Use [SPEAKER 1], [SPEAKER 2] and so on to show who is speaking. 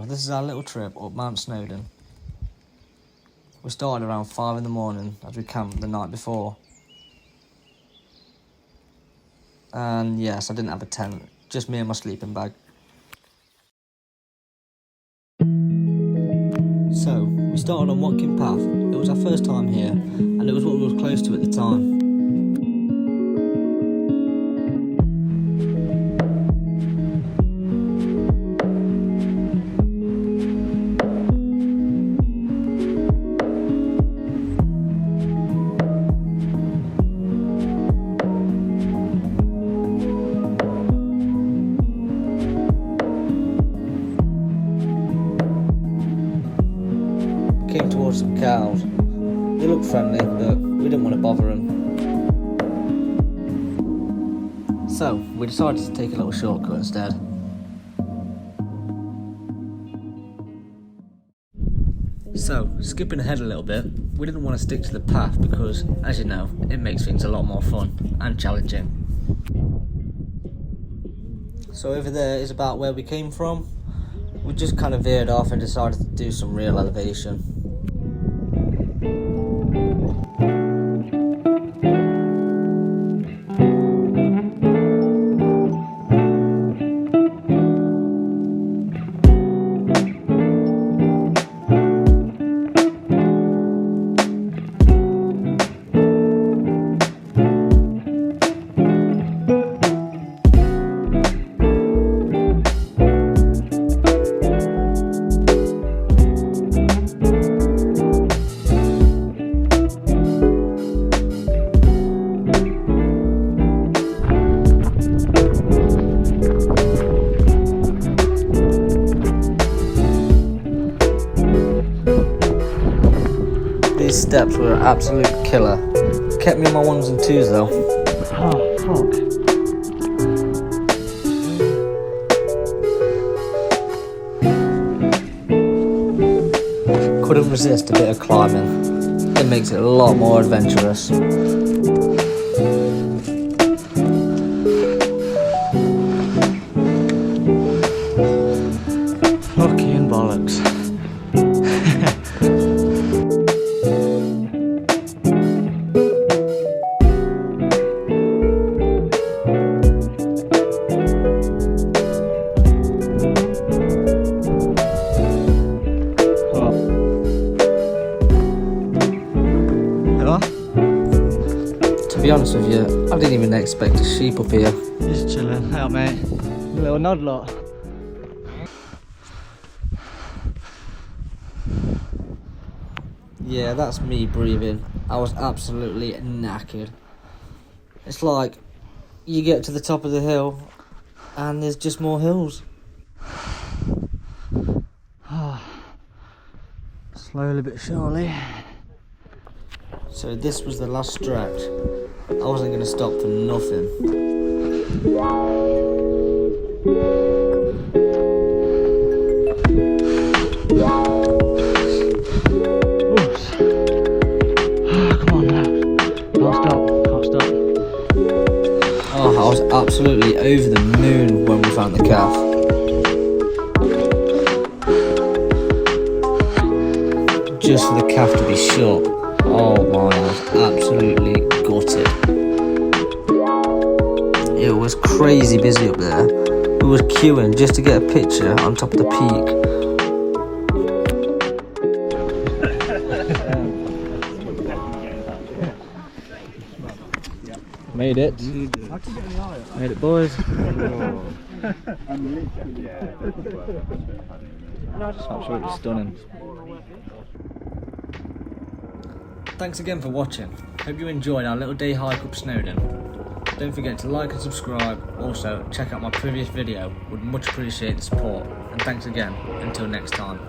[SPEAKER 1] this is our little trip up Mount Snowdon. We started around 5 in the morning as we camped the night before. And yes, I didn't have a tent, just me and my sleeping bag. So, we started on Watkin path. It was our first time here, and it was what we were close to at the time. Came towards some cows. They looked friendly, but we didn't want to bother them. So, we decided to take a little shortcut instead. So, skipping ahead a little bit, we didn't want to stick to the path because, as you know, it makes things a lot more fun and challenging. So over there is about where we came from. We just kind of veered off and decided to do some real elevation. These steps were an absolute killer. Kept me on my ones and twos though. Oh, fuck. Couldn't resist a bit of climbing. It makes it a lot more adventurous. Fucking bollocks. To be honest with you, I didn't even expect a sheep up here.
[SPEAKER 2] Just chilling. Hey up, mate. A little nod lot.
[SPEAKER 1] Yeah, that's me breathing. I was absolutely knackered. It's like you get to the top of the hill and there's just more hills.
[SPEAKER 2] Slowly but surely.
[SPEAKER 1] So this was the last stretch. I wasn't going to stop for nothing.
[SPEAKER 2] Come on now. Can't stop.
[SPEAKER 1] Oh, I was absolutely over the moon when we found the calf. Just for the calf to be shut. Oh my, I was absolutely gutted. It was crazy busy up there. We was queuing just to get a picture on top of the peak.
[SPEAKER 2] Made it. Made it, boys. Absolutely stunning.
[SPEAKER 1] Thanks again for watching. Hope you enjoyed our little day hike up Snowdon. Don't forget to like and subscribe. Also, check out my previous video. Would much appreciate the support. And thanks again. Until next time.